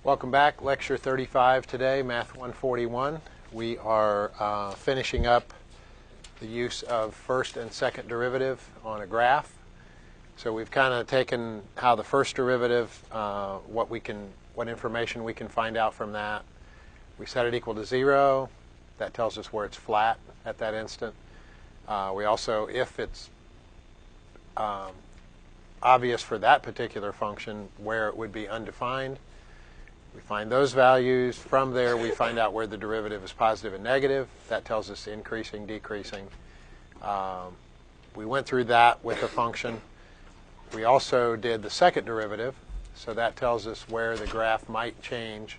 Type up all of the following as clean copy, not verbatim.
Welcome back. Lecture 35 today, Math 141. We are finishing up the use of first and second derivative on a graph. So we've kind of taken how the first derivative, what information we can find out from that. We set it equal to 0. That tells us where it's flat at that instant. We also, if it's obvious for that particular function, where it would be undefined. We find those values. From there, we find out where the derivative is positive and negative. That tells us increasing, decreasing. We went through that with a function. We also did the second derivative. So that tells us where the graph might change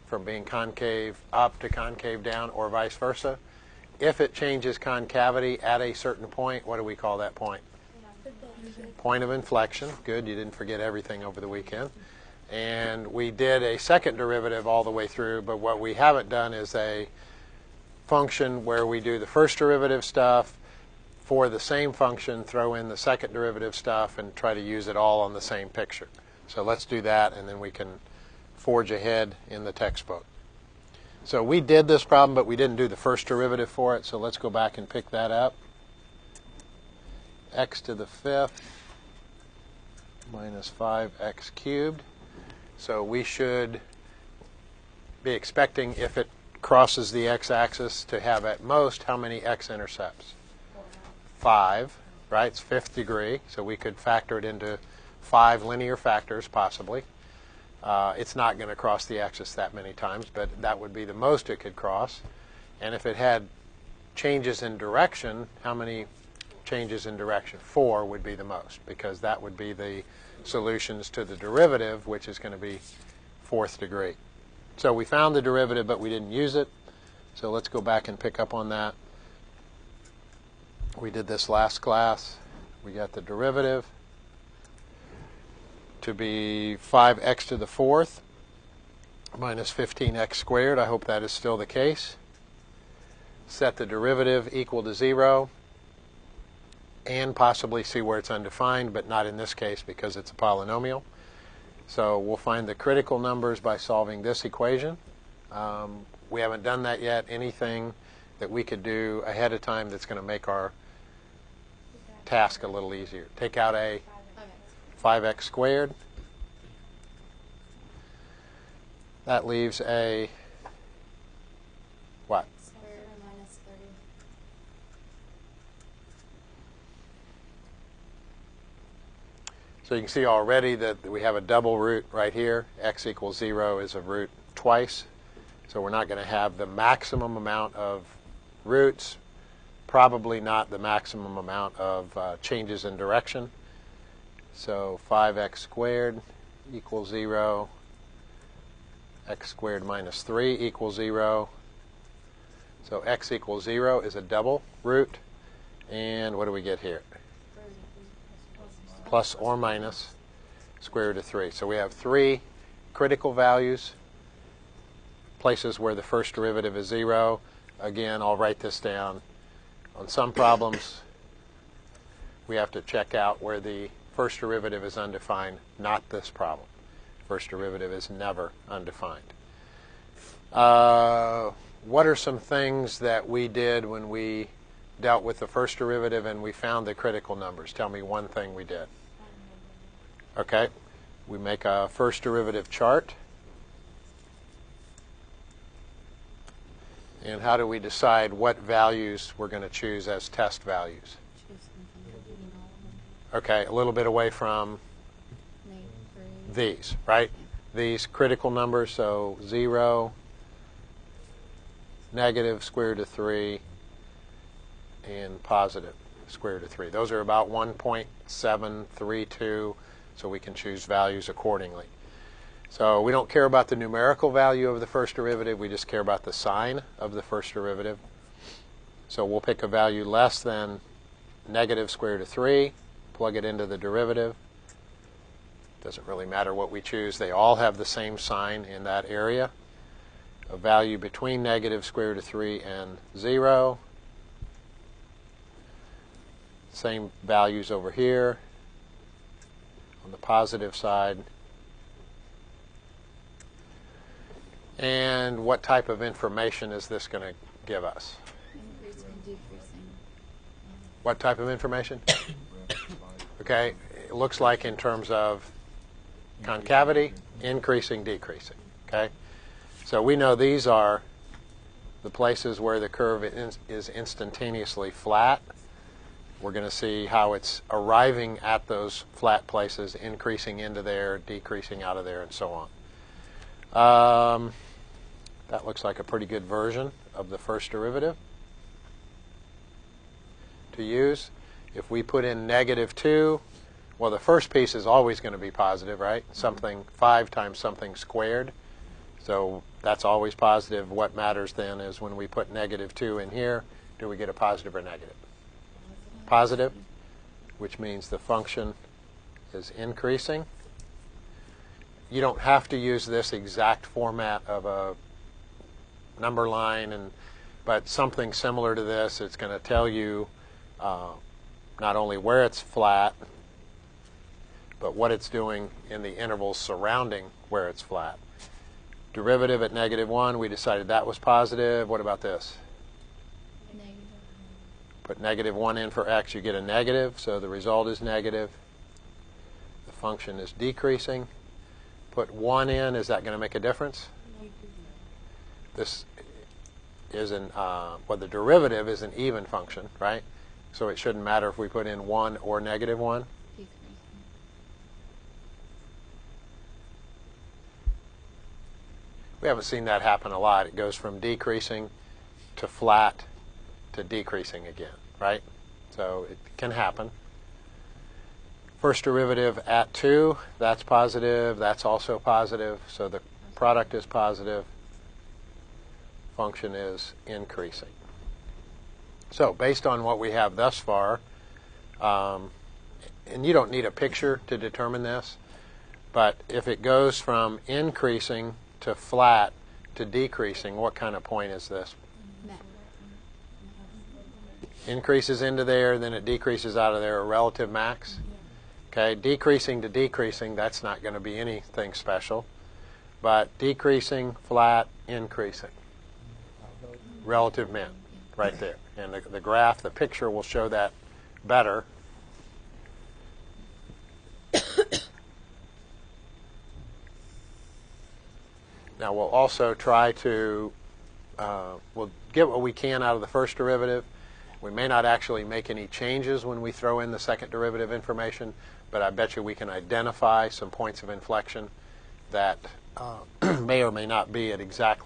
from being concave up to concave down or vice versa. If it changes concavity at a certain point, what do we call that point? Point of inflection. Good, you didn't forget everything over the weekend. And we did a second derivative all the way through, but what we haven't done is a function where we do the first derivative stuff for the same function, throw in the second derivative stuff, and try to use it all on the same picture. So let's do that, and then we can forge ahead in the textbook. So we did this problem, but we didn't do the first derivative for it, so let's go back and pick that up. X to the fifth minus 5x cubed. So we should be expecting, if it crosses the x-axis, to have at most how many x-intercepts? 5, right? It's fifth degree, so we could factor it into 5 linear factors, possibly. It's not going to cross the axis that many times, but that would be the most it could cross. And if it had changes in direction, how many changes in direction? 4 would be the most, because that would be the solutions to the derivative, which is going to be fourth degree. So we found the derivative, but we didn't use it. So let's go back and pick up on that. We did this last class. We got the derivative to be 5x to the fourth minus 15x squared. I hope that is still the case. Set the derivative equal to 0. And possibly see where it's undefined, but not in this case because it's a polynomial. So we'll find the critical numbers by solving this equation. We haven't done that yet. Anything that we could do ahead of time that's going to make our task a little easier. Take out a 5x squared. That leaves a what? So you can see already that we have a double root right here. X equals 0 is a root twice. So we're not going to have the maximum amount of roots, probably not the maximum amount of changes in direction. So 5x squared equals 0. X squared minus 3 equals 0. So x equals 0 is a double root. And what do we get here? Plus or minus square root of 3. So we have 3 critical values, places where the first derivative is 0. Again, I'll write this down. On some problems, we have to check out where the first derivative is undefined. Not this problem. First derivative is never undefined. What are some things that we did when we dealt with the first derivative and we found the critical numbers? Tell me one thing we did. Okay, we make a first derivative chart. And how do we decide what values we're going to choose as test values? Okay, a little bit away from these, right? These critical numbers, so 0, negative square root of 3, and positive square root of 3. Those are about 1.732, so we can choose values accordingly. So we don't care about the numerical value of the first derivative, we just care about the sign of the first derivative. So we'll pick a value less than negative square root of 3, plug it into the derivative. Doesn't really matter what we choose, they all have the same sign in that area. A value between negative square root of 3 and 0. Same values over here. On the positive side, And what type of information is this going to give us? Increasing and decreasing. What type of information? Okay, it looks like in terms of concavity, increasing, decreasing. Okay, so we know these are the places where the curve is instantaneously flat. We're going to see how it's arriving at those flat places, increasing into there, decreasing out of there, and so on. That looks like a pretty good version of the first derivative to use. If we put in -2, well, the first piece is always going to be positive, right? Something 5 times something squared. So that's always positive. What matters then is when we put -2 in here, do we get a positive or negative? Positive, which means the function is increasing. You don't have to use this exact format of a number line, but something similar to this. It's going to tell you not only where it's flat, but what it's doing in the intervals surrounding where it's flat. Derivative at -1, we decided that was positive. What about this? Negative. Put -1 in for x, you get a negative, so the result is negative. The function is decreasing. Put 1 in, is that going to make a difference? This is well, the derivative is an even function, right? So it shouldn't matter if we put in 1 or -1. Decreasing. We haven't seen that happen a lot. It goes from decreasing to flat to decreasing again, right? So it can happen. First derivative at 2, that's positive. That's also positive. So the product is positive. Function is increasing. So based on what we have thus far, and you don't need a picture to determine this, but if it goes from increasing to flat to decreasing, what kind of point is this? Increases into there, then it decreases out of there, a relative max. Okay, decreasing to decreasing, that's not going to be anything special. But decreasing, flat, increasing. Relative min, right there. And the graph, the picture will show that better. Now we'll also try to, we'll get what we can out of the first derivative. We may not actually make any changes when we throw in the second derivative information, but I bet you we can identify some points of inflection that may or may not be at exactly